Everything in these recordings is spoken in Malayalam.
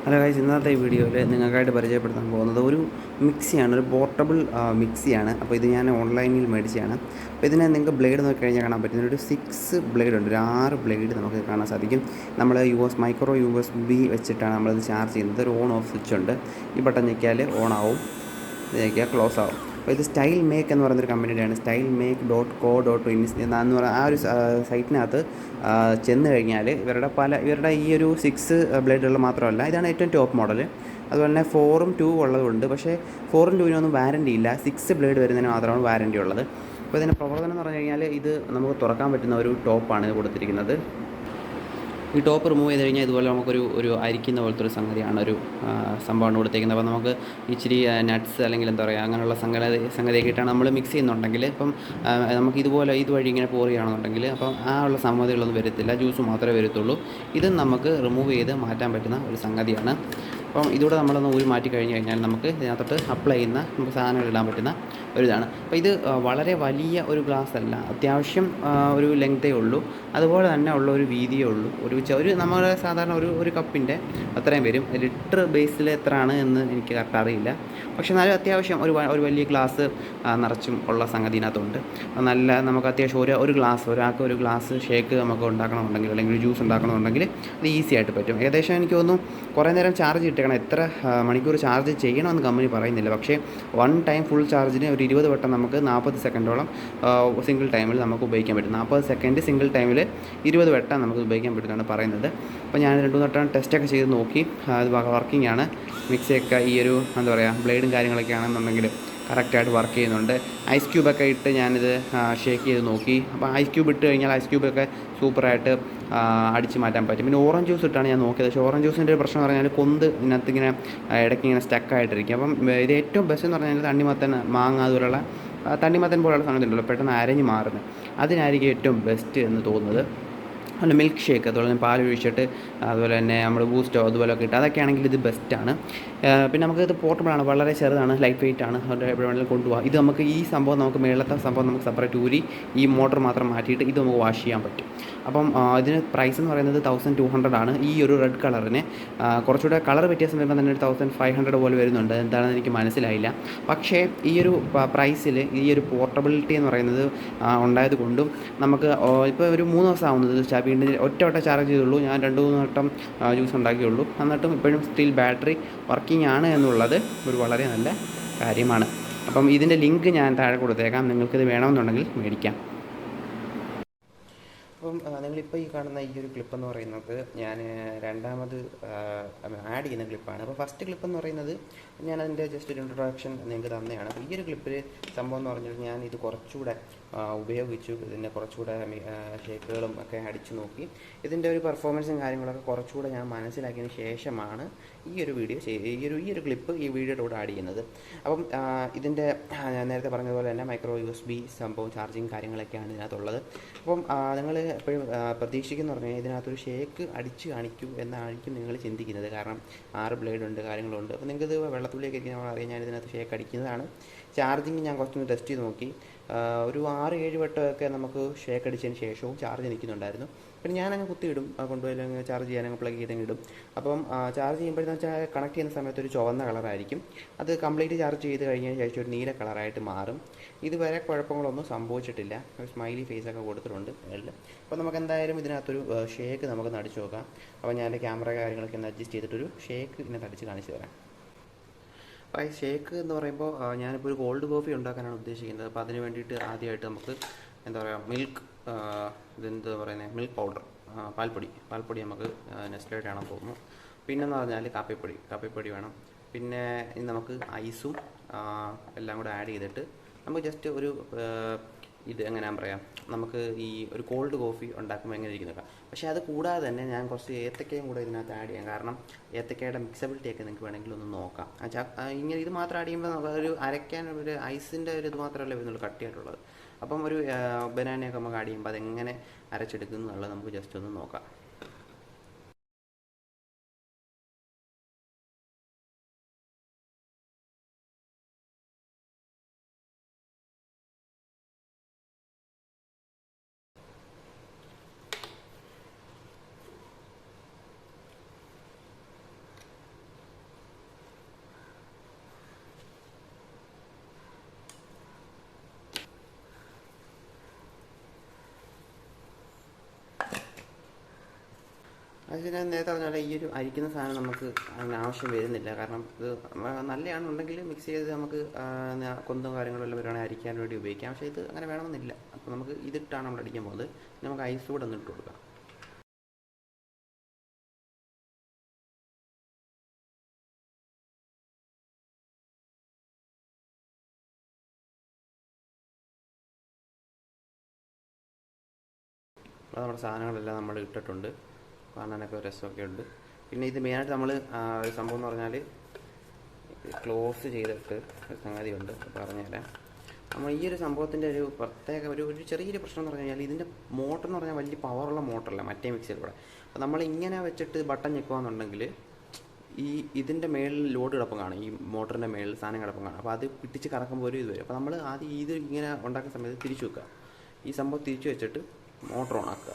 ഹലോ ഗൈസ്, ഇന്നത്തെ ഈ വീഡിയോയിൽ നിങ്ങൾക്കായിട്ട് പരിചയപ്പെടുത്താൻ പോകുന്നത് ഒരു മിക്സിയാണ്, ഒരു പോർട്ടബിൾ മിക്സിയാണ്. അപ്പോൾ ഇത് ഞാൻ ഓൺലൈനിൽ മേടിച്ചതാണ്. അപ്പോൾ ഇതിനെ നിങ്ങൾക്ക് ബ്ലേഡ് നോക്കി കഴിഞ്ഞാൽ കാണാൻ പറ്റുന്ന ഒരു 6 ബ്ലേഡ് ഉണ്ട്, ഒരു 6 ബ്ലേഡ് നമുക്ക് കാണാൻ സാധിക്കും. നമ്മൾ മൈക്രോ USB വെച്ചിട്ടാണ് നമ്മളിത് ചാർജ് ചെയ്യുന്നത്. ഒരു ഓൺ ഓഫ് സ്വിച്ച് ഉണ്ട്. ഈ ബട്ടൺ ഞെക്കിയാൽ ഓൺ ആവും, ഇത് ഞെക്കിയാൽ ക്ലോസ് ആവും. അപ്പോൾ ഇത് സ്റ്റൈൽ മേക്ക് എന്ന് പറയുന്നൊരു കമ്പനിയുടെയാണ്. സ്റ്റൈൽ മേക്ക് .co.in എന്ന് പറയുന്ന ആ ഒരു സൈറ്റിനകത്ത് ചെന്ന് കഴിഞ്ഞാൽ ഇവരുടെ ഈ ഒരു 6 ബ്ലേഡുകൾ മാത്രമല്ല, ഇതാണ് ഏറ്റവും ടോപ്പ് മോഡൽ. അതുപോലെ തന്നെ 4ഉം 2 ഉള്ളതുണ്ട്. പക്ഷേ 4ഉം 2നും വാറൻറ്റി ഇല്ല. 6 ബ്ലേഡ് വരുന്നതിന് മാത്രമാണ് വാറൻറ്റി ഉള്ളത്. അപ്പോൾ ഇതിൻ്റെ പ്രവർത്തനം എന്ന് പറഞ്ഞു കഴിഞ്ഞാൽ ഇത് നമുക്ക് തുറക്കാൻ പറ്റുന്ന ഒരു ടോപ്പാണ് ഇത് കൊടുത്തിരിക്കുന്നത്. ഈ ടോപ്പ് റിമൂവ് ചെയ്ത് കഴിഞ്ഞാൽ ഇതുപോലെ നമുക്കൊരു അരിക്കുന്ന പോലത്തെ ഒരു സംഗതിയാണ്, ഒരു സംഭവമാണ് കൊടുത്തേക്കുന്നത്. അപ്പോൾ നമുക്ക് ഇച്ചിരി നട്ട്സ് അല്ലെങ്കിൽ എന്താ പറയുക അങ്ങനെയുള്ള സംഗതിയൊക്കെ ഇട്ടാണ് നമ്മൾ മിക്സ് ചെയ്യുന്നുണ്ടെങ്കിൽ, ഇപ്പം നമുക്ക് ഇതുവഴി ഇങ്ങനെ പോർ ചെയ്യുകയാണെന്നുണ്ടെങ്കിൽ അപ്പം ആ ഉള്ള സംഗതികളൊന്നും വരത്തില്ല, ജ്യൂസ് മാത്രമേ വരത്തുള്ളൂ. ഇത് നമുക്ക് റിമൂവ് ചെയ്ത് മാറ്റാൻ പറ്റുന്ന ഒരു സംഗതിയാണ്. അപ്പം ഇതൂടെ നമ്മളൊന്ന് ഊരി മാറ്റി കഴിഞ്ഞ് കഴിഞ്ഞാൽ നമുക്ക് ഇതിനകത്തോട്ട് അപ്ലൈ ചെയ്യുന്ന നമുക്ക് സാധനങ്ങൾ ഇടാൻ പറ്റുന്ന ഒരിതാണ്. അപ്പോൾ ഇത് വളരെ വലിയ ഒരു ഗ്ലാസ് അല്ല, അത്യാവശ്യം ഒരു ലെങ്തേ ഉള്ളൂ, അതുപോലെ തന്നെ ഉള്ള ഒരു വീതിയേ ഉള്ളൂ. ഒരു നമ്മുടെ സാധാരണ ഒരു കപ്പിൻ്റെ അത്രയും വരും. ലിറ്റർ ബേസിൽ എത്രയാണ് എന്ന് എനിക്ക് കറക്റ്റ് അറിയില്ല. പക്ഷേ എന്നാലും അത്യാവശ്യം ഒരു വലിയ ഗ്ലാസ് നിറച്ചും ഉള്ള സംഗതി ഇതിനകത്തുണ്ട്. നല്ല നമുക്ക് അത്യാവശ്യം ഒരാൾക്ക് ഒരു ഗ്ലാസ് ഷേക്ക് നമുക്ക് ഉണ്ടാക്കണമെന്നുണ്ടെങ്കിൽ അല്ലെങ്കിൽ ജ്യൂസ് ഉണ്ടാക്കണമെന്നുണ്ടെങ്കിൽ അത് ഈസി ആയിട്ട് പറ്റും. ഏകദേശം എനിക്ക് തോന്നുന്നു കുറേ നേരം ചാർജ് കിട്ടണം. എത്ര മണിക്കൂർ ചാർജ് ചെയ്യണമെന്ന് കമ്പനി പറയുന്നില്ല. പക്ഷേ 1 ടൈം ഫുൾ ചാർജിന് ഒരു 20 വട്ടം നമുക്ക് 40 സെക്കൻഡോളം സിംഗിൾ ടൈമിൽ നമുക്ക് ഉപയോഗിക്കാൻ പറ്റും. 40 സെക്കൻഡ് സിംഗിൾ ടൈമിൽ 20 വട്ടം നമുക്ക് ഉപയോഗിക്കാൻ പറ്റുന്നതാണ് പറയുന്നത്. അപ്പോൾ ഞാൻ 2-3 വട്ടം ടെസ്റ്റൊക്കെ ചെയ്ത് നോക്കി. അത് വർക്കിംഗ് ആണ്. മിക്സിയൊക്കെ ഈ ഒരു എന്താ പറയുക ബ്ലേഡും കാര്യങ്ങളൊക്കെ ആണെന്നുണ്ടെങ്കിൽ കറക്റ്റായിട്ട് വർക്ക് ചെയ്യുന്നുണ്ട്. ഐസ് ക്യൂബൊക്കെ ഇട്ട് ഞാനിത് ഷേക്ക് ചെയ്ത് നോക്കി. അപ്പോൾ ഐസ് ക്യൂബ് ഇട്ട് കഴിഞ്ഞാൽ ഐസ് ക്യൂബൊക്കെ സൂപ്പറായിട്ട് അടിച്ച് മാറ്റാൻ പറ്റും. പിന്നെ ഓറഞ്ച് ജ്യൂസ് ഇട്ടാണ് ഞാൻ നോക്കിയത്. പക്ഷേ ഓറഞ്ച് ജ്യൂസിൻ്റെ ഒരു പ്രശ്നം എന്ന് പറഞ്ഞാൽ ഇതിനകത്ത് ഇങ്ങനെ ഇടയ്ക്ക് ഇങ്ങനെ സ്റ്റക്കായിട്ടിരിക്കും. അപ്പം ഇത് ഏറ്റവും ബെസ്റ്റ് എന്ന് പറഞ്ഞാൽ തണ്ണിമത്തൻ, മാങ്ങ, അതുപോലുള്ള തണ്ണിമത്തൻ പോലുള്ള സാധനം ഉണ്ടല്ലോ പെട്ടെന്ന് അരഞ്ഞ് മാറുന്നത്, അതിനായിരിക്കും ഏറ്റവും ബെസ്റ്റ് എന്ന് തോന്നുന്നത്. അതുപോലെ മിൽക്ക് ഷേക്ക്, അതുപോലെ തന്നെ പാൽ ഒഴിച്ചിട്ട് അതുപോലെ തന്നെ നമ്മൾ ബൂസ്റ്റോ അതുപോലെയൊക്കെ ഇട്ട് അതൊക്കെ ആണെങ്കിൽ ഇത് ബെസ്റ്റാണ്. പിന്നെ നമുക്കിത് പോർട്ടബിളാണ്, വളരെ ചെറുതാണ്, ലൈറ്റ് വെയിറ്റ് ആണ്, അതുകൊണ്ട് എവിടെ വേണമെങ്കിലും കൊണ്ടുപോകാം. ഇത് നമുക്ക് ഈ സംഭവം നമുക്ക് മേളത്തെ സംഭവം നമുക്ക് സെപ്പറേറ്റ് ഊരി ഈ മോട്ടർ മാത്രം മാറ്റിയിട്ട് ഇത് നമുക്ക് വാഷ് ചെയ്യാൻ പറ്റും. അപ്പം ഇതിന് പ്രൈസ് എന്ന് പറയുന്നത് 1200 ആണ്. ഈ ഒരു റെഡ് കളറിന് കുറച്ചുകൂടെ കളർ വ്യത്യാസം വരുമ്പോൾ തന്നെ 1500 പോലെ വരുന്നുണ്ട്. എന്താണെന്ന് എനിക്ക് മനസ്സിലായില്ല. പക്ഷേ ഈ ഒരു പ്രൈസിൽ ഈ ഒരു പോർട്ടബിലിറ്റി എന്ന് പറയുന്നത് ഉണ്ടായത് കൊണ്ടും നമുക്ക് ഇപ്പോൾ ഒരു 3 ദിവസം ആവുന്നത് വീണ്ടും ഒറ്റ വട്ടം ചാർജ് ചെയ്തുള്ളൂ. ഞാൻ 2-3 വട്ടം ജ്യൂസ് ഉണ്ടാക്കിയുള്ളൂ. എന്നിട്ടും ഇപ്പോഴും സ്റ്റിൽ ബാറ്ററി വർക്കിംഗ് ആണ് എന്നുള്ളത് ഒരു വളരെ നല്ല കാര്യമാണ്. അപ്പം ഇതിൻ്റെ ലിങ്ക് ഞാൻ താഴെ കൊടുത്തേക്കാം, നിങ്ങൾക്കിത് വേണമെന്നുണ്ടെങ്കിൽ മേടിക്കാം. അപ്പം നിങ്ങളിപ്പോൾ ഈ കാണുന്ന ഈ ഒരു ക്ലിപ്പ് എന്ന് പറയുന്നത് ഞാൻ രണ്ടാമത് ആഡ് ചെയ്യുന്ന ക്ലിപ്പാണ്. അപ്പോൾ ഫസ്റ്റ് ക്ലിപ്പ് എന്ന് പറയുന്നത് ഞാനതിൻ്റെ ജസ്റ്റ് ഒരു ഇൻട്രൊഡക്ഷൻ നിങ്ങൾക്ക് തന്നെയാണ്. അപ്പോൾ ഈ ഒരു ക്ലിപ്പിൽ സംഭവം എന്ന് പറഞ്ഞാൽ ഞാൻ ഇത് കുറച്ചുകൂടെ ഉപയോഗിച്ചു. ഇതിൻ്റെ കുറച്ചുകൂടെ ഷേക്കുകളും ഒക്കെ അടിച്ചു നോക്കി. ഇതിൻ്റെ ഒരു പെർഫോമൻസും കാര്യങ്ങളൊക്കെ കുറച്ചുകൂടെ ഞാൻ മനസ്സിലാക്കിയതിന് ശേഷമാണ് ഈ ഒരു ക്ലിപ്പ് ഈ വീഡിയോയുടെ കൂടെ ആഡ് ചെയ്യുന്നത്. അപ്പം ഇതിൻ്റെ ഞാൻ നേരത്തെ പറഞ്ഞതുപോലെ തന്നെ മൈക്രോ USB സംഭവം ചാർജിങ് കാര്യങ്ങളൊക്കെയാണ് ഇതിനകത്തുള്ളത്. അപ്പം നിങ്ങൾ എപ്പോഴും പ്രതീക്ഷിക്കുന്ന പറഞ്ഞാൽ ഇതിനകത്തൊരു ഷേക്ക് അടിച്ച് കാണിക്കൂ എന്നായിരിക്കും നിങ്ങൾ ചിന്തിക്കുന്നത്. കാരണം 6 ബ്ലേഡ് ഉണ്ട്, കാര്യങ്ങളുണ്ട്. അപ്പോൾ നിങ്ങൾക്കിത് വെള്ളത്തുള്ളിയൊക്കെ ഇരിക്കുന്ന അറിയാം, ഞാൻ ഇതിനകത്ത് ഷേക്ക് അടിക്കുന്നതാണ്. ചാർജിങ് ഞാൻ കുറച്ചൊന്ന് ടെസ്റ്റ് ചെയ്ത് നോക്കി. ഒരു 6-7 വട്ടമൊക്കെ നമുക്ക് ഷേക്ക് അടിച്ചതിന് ശേഷവും ചാർജ് നിൽക്കുന്നുണ്ടായിരുന്നു. പിന്നെ ഞാനങ്ങ് കുത്തിയിടും, കൊണ്ടുപോയി ചാർജ് ചെയ്യാനങ്ങ് പ്ലഗ് ചെയ്തങ്ങ് ഇടും. അപ്പം ചാർജ് ചെയ്യുമ്പോഴെന്ന് വെച്ചാൽ കണക്ട് ചെയ്യുന്ന സമയത്ത് ഒരു ചുവന്ന കളറായിരിക്കും. അത് കംപ്ലീറ്റ് ചാർജ് ചെയ്ത് കഴിഞ്ഞതിന് ശേഷം ഒരു നീല കളറായിട്ട് മാറും. ഇതുവരെ കുഴപ്പങ്ങളൊന്നും സംഭവിച്ചിട്ടില്ല. ഒരു സ്മൈലി ഫേസൊക്കെ കൊടുത്തിട്ടുണ്ട് മേളിൽ. അപ്പോൾ നമുക്ക് എന്തായാലും ഇതിനകത്തൊരു ഷേക്ക് നമുക്ക് അടിച്ച് നോക്കാം. അപ്പോൾ ഞാൻ എൻ്റെ ക്യാമറ കാര്യങ്ങളൊക്കെ ഒന്ന് അഡ്ജസ്റ്റ് ചെയ്തിട്ടൊരു ഷേക്ക് ഇതിനകത്ത് അടിച്ച് കാണിച്ചു തരാം. അപ്പോൾ ഈ ഷേക്ക് എന്ന് പറയുമ്പോൾ ഞാനിപ്പോൾ ഒരു കോൾഡ് കോഫി ഉണ്ടാക്കാനാണ് ഉദ്ദേശിക്കുന്നത്. അപ്പോൾ അതിന് വേണ്ടിയിട്ട് ആദ്യമായിട്ട് നമുക്ക് എന്താ പറയുക മിൽക്ക് പൗഡർ, പാൽപ്പൊടി നമുക്ക് നെസ്റ്റേഡ് ആണെന്ന് തോന്നുന്നു. പിന്നെന്ന് പറഞ്ഞാൽ കാപ്പിപ്പൊടി വേണം. പിന്നെ ഇനി നമുക്ക് ഐസും എല്ലാം കൂടെ ആഡ് ചെയ്തിട്ട് നമുക്ക് ജസ്റ്റ് ഇത് എങ്ങനെയാ പറയാം, നമുക്ക് ഈ ഒരു കോൾഡ് കോഫി ഉണ്ടാക്കുമ്പോൾ എങ്ങനെ ഇരിക്കുന്നൊക്കെ. പക്ഷേ അത് കൂടാതെ തന്നെ ഞാൻ കുറച്ച് ഏത്തക്കയും കൂടെ ഇതിനകത്ത് ആഡ് ചെയ്യാം. കാരണം ഏത്തക്കയുടെ മിക്സബിലിറ്റി ഒക്കെ നിങ്ങൾക്ക് വേണമെങ്കിൽ ഒന്ന് നോക്കാം. ഇങ്ങനെ ഇത് മാത്രം ആഡ് ചെയ്യുമ്പോൾ ഒരു അരയ്ക്കാൻ ഒരു ഐസിൻ്റെ ഒരു ഇത് മാത്രമല്ല വരുന്നുള്ളൂ കട്ടിയായിട്ടുള്ളത്. അപ്പം ഒരു ബനാനയൊക്കെ നമുക്ക് ആഡ് ചെയ്യുമ്പോൾ അതെങ്ങനെ അരച്ചെടുക്കുന്നു എന്നുള്ളത് നമുക്ക് ജസ്റ്റ് ഒന്ന് നോക്കാം. അത് ഞാൻ നേരത്തെ പറഞ്ഞാൽ ഈ ഒരു അരിക്കുന്ന സാധനം നമുക്ക് അതിന് ആവശ്യം വരുന്നില്ല. കാരണം ഇത് നല്ലതാണെന്നുണ്ടെങ്കിൽ മിക്സ് ചെയ്ത് നമുക്ക് കൊന്തും കാര്യങ്ങളെല്ലാം വരുവാണെങ്കിൽ അരിക്കാൻ വേണ്ടി ഉപയോഗിക്കാം. പക്ഷേ ഇത് അങ്ങനെ വേണമെന്നില്ല. അപ്പോൾ നമുക്ക് ഇതിട്ടാണ് നമ്മൾ അടിക്കാൻ പോകുന്നത്. നമുക്ക് ഐസ് കൂടെ ഒന്ന് ഇട്ട് കൊടുക്കാം. അപ്പോൾ നമ്മുടെ സാധനങ്ങളെല്ലാം നമ്മൾ ഇട്ടിട്ടുണ്ട്. കാണാനൊക്കെ രസമൊക്കെ ഉണ്ട്. പിന്നെ ഇത് മെയിനായിട്ട് നമ്മൾ ഒരു സംഭവം എന്ന് പറഞ്ഞാൽ ക്ലോസ് ചെയ്തിട്ട് ഒരു സംഗതി ഉണ്ട്, പറഞ്ഞുതരാം. നമ്മൾ ഈ ഒരു സംഭവത്തിൻ്റെ ഒരു പ്രത്യേക ഒരു ചെറിയൊരു പ്രശ്നം എന്ന് പറഞ്ഞു കഴിഞ്ഞാൽ ഇതിൻ്റെ മോട്ടർ എന്ന് പറഞ്ഞാൽ വലിയ പവറുള്ള മോട്ടറല്ല മറ്റേ മിക്സിയിൽ കൂടെ. അപ്പോൾ നമ്മൾ ഇങ്ങനെ വെച്ചിട്ട് ബട്ടൺ ഞെക്കുകയാണെന്നുണ്ടെങ്കിൽ ഇതിൻ്റെ മേളിൽ ലോഡ് കിടപ്പം കാണും, ഈ മോട്ടറിൻ്റെ മേളിൽ സാധനം കിടപ്പം കാണും. അപ്പോൾ അത് പിടിച്ച് കറക്കുമ്പോൾ ഒരു ഇത് വരും. അപ്പോൾ നമ്മൾ ആദ്യം ഇത് ഇങ്ങനെ ഉണ്ടാക്കുന്ന സമയത്ത് തിരിച്ചു വെക്കുക. ഈ സംഭവം തിരിച്ചു വെച്ചിട്ട് മോട്ടർ ഓണാക്കുക.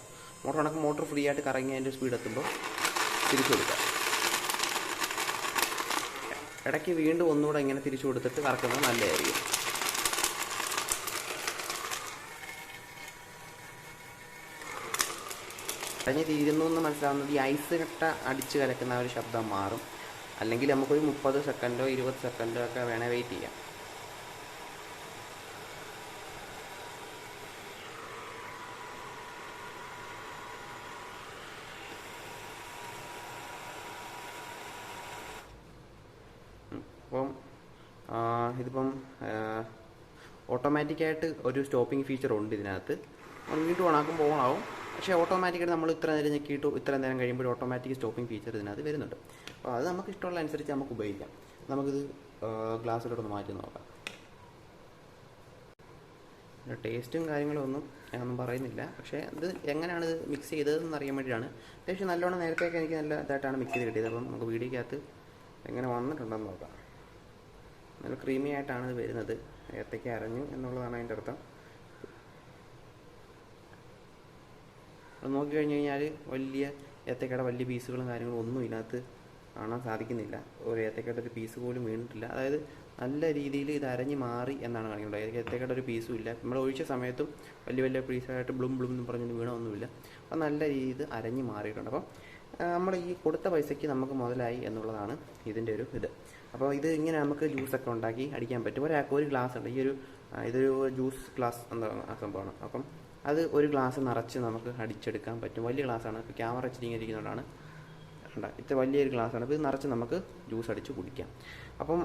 മോട്ടർ ഫ്രീ ആയിട്ട് കറങ്ങി അതിൻ്റെ സ്പീഡ് എത്തുമ്പോൾ തിരിച്ചു കൊടുക്കുക. ഇടയ്ക്ക് വീണ്ടും ഒന്നുകൂടെ ഇങ്ങനെ തിരിച്ചു കൊടുത്തിട്ട് കറക്കുന്നത് നല്ലതായിരിക്കും. കഴിഞ്ഞ് തീരുന്നു എന്ന് മനസ്സിലാവുന്നത് ഈ ഐസ് കട്ട അടിച്ച് കലക്കുന്ന ഒരു ശബ്ദം മാറും. അല്ലെങ്കിൽ നമുക്കൊരു 30 സെക്കൻഡോ 20 സെക്കൻഡോ ഒക്കെ വേണേൽ വെയിറ്റ് ചെയ്യാം. അപ്പം ഇതിപ്പം ഓട്ടോമാറ്റിക്കായിട്ട് ഒരു സ്റ്റോപ്പിംഗ് ഫീച്ചർ ഉണ്ട് ഇതിനകത്ത്. വീണ്ടും ഓണാക്കുമ്പോൾ ഓണാവും. പക്ഷേ ഓട്ടോമാറ്റിക്കായിട്ട് നമ്മൾ ഇത്ര നേരം ഞെക്കിയിട്ട് ഇത്ര നേരം കഴിയുമ്പോൾ ഓട്ടോമാറ്റിക് സ്റ്റോപ്പിംഗ് ഫീച്ചർ ഇതിനകത്ത് വരുന്നുണ്ട്. അപ്പോൾ അത് നമുക്ക് ഇഷ്ടമുള്ള അനുസരിച്ച് നമുക്ക് ഉപയോഗിക്കാം. നമുക്കിത് ഗ്ലാസ്സിലോട്ടൊന്ന് മാറ്റി നോക്കാം. ടേസ്റ്റും കാര്യങ്ങളും ഒന്നും പറയുന്നില്ല. പക്ഷേ ഇത് എങ്ങനെയാണ് ഇത് മിക്സ് ചെയ്തതെന്ന് അറിയാൻ വേണ്ടിയിട്ടാണ്. അത്യാവശ്യം നല്ലോണം നേരത്തേക്ക് എനിക്ക് നല്ല ഇതായിട്ടാണ് മിക്സ് ചെയ്ത് കിട്ടിയത്. അപ്പം നമുക്ക് വീഡിയോക്കകത്ത് എങ്ങനെ വന്നിട്ടുണ്ടെന്ന് നോക്കാം. നല്ല ക്രീമി ആയിട്ടാണ് ഇത് വരുന്നത്. ഏത്തയ്ക്ക അരഞ്ഞു എന്നുള്ളതാണ് അതിൻ്റെ അർത്ഥം. അത് നോക്കിക്കഴിഞ്ഞ് കഴിഞ്ഞാൽ വലിയ ഏത്തയ്ക്കയുടെ വലിയ പീസുകളും കാര്യങ്ങളും ഒന്നും ഇതിനകത്ത് കാണാൻ സാധിക്കുന്നില്ല. ഒരു ഏത്തയ്ക്കയുടെ ഒരു പീസ് പോലും വീണിട്ടില്ല. അതായത് നല്ല രീതിയിൽ ഇത് അരഞ്ഞ് മാറി എന്നാണ് കാണിക്കുന്നത്. ഏത്തയ്ക്കയുടെ ഒരു പീസും ഇല്ല. നമ്മൾ ഒഴിച്ച സമയത്തും വലിയ പീസായിട്ട് ബ്ലും എന്ന് പറഞ്ഞ് വീണൊന്നുമില്ല. അപ്പം നല്ല രീതിയിൽ അരഞ്ഞ് മാറിയിട്ടുണ്ട്. അപ്പം നമ്മൾ ഈ കൊടുത്ത പൈസയ്ക്ക് നമുക്ക് മുതലായി എന്നുള്ളതാണ് ഇതിൻ്റെ ഒരു ഇത്. അപ്പോൾ ഇത് ഇങ്ങനെ നമുക്ക് ജ്യൂസൊക്കെ ഉണ്ടാക്കി അടിക്കാൻ പറ്റും. ഒരാൾക്ക് ഒരു ഗ്ലാസ് ഉണ്ട്. ഇതൊരു ജ്യൂസ് ഗ്ലാസ് എന്ന സംഭവമാണ്. അപ്പം അത് ഒരു ഗ്ലാസ് നിറച്ച് നമുക്ക് അടിച്ചെടുക്കാൻ പറ്റും. വലിയ ഗ്ലാസ്സാണ്. ഇപ്പോൾ ക്യാമറ വെച്ചിട്ട് ഇങ്ങനെ ഇരിക്കുന്നതുകൊണ്ടാണ് ഇത്ര വലിയൊരു ഗ്ലാസ്സാണ്. അപ്പോൾ ഇത് നിറച്ച് നമുക്ക് ജ്യൂസ് അടിച്ച് കുടിക്കാം. അപ്പം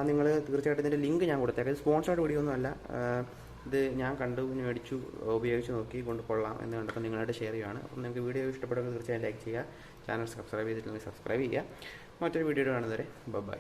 നിങ്ങൾ തീർച്ചയായിട്ടും ഇതിൻ്റെ ലിങ്ക് ഞാൻ കൊടുത്തേക്കാം. ഇത് സ്പോൺസേർഡ് വീഡിയോ ഒന്നുമല്ല. ഇത് ഞാൻ കണ്ടു, മേടിച്ചു, ഉപയോഗിച്ച് നോക്കി കൊണ്ട് കൊള്ളാം എന്ന് കണ്ടപ്പോൾ നിങ്ങളായിട്ട് ഷെയർ ചെയ്യുകയാണ്. അപ്പം നിങ്ങൾക്ക് വീഡിയോ ഇഷ്ടപ്പെടുമെങ്കിൽ തീർച്ചയായും ലൈക്ക് ചെയ്യുക. ചാനൽ സബ്സ്ക്രൈബ് ചെയ്തിട്ടുണ്ടെങ്കിൽ സബ്സ്ക്രൈബ് ചെയ്യുക. മറ്റൊരു വീഡിയോ കാണുന്നവരെ ബൈ.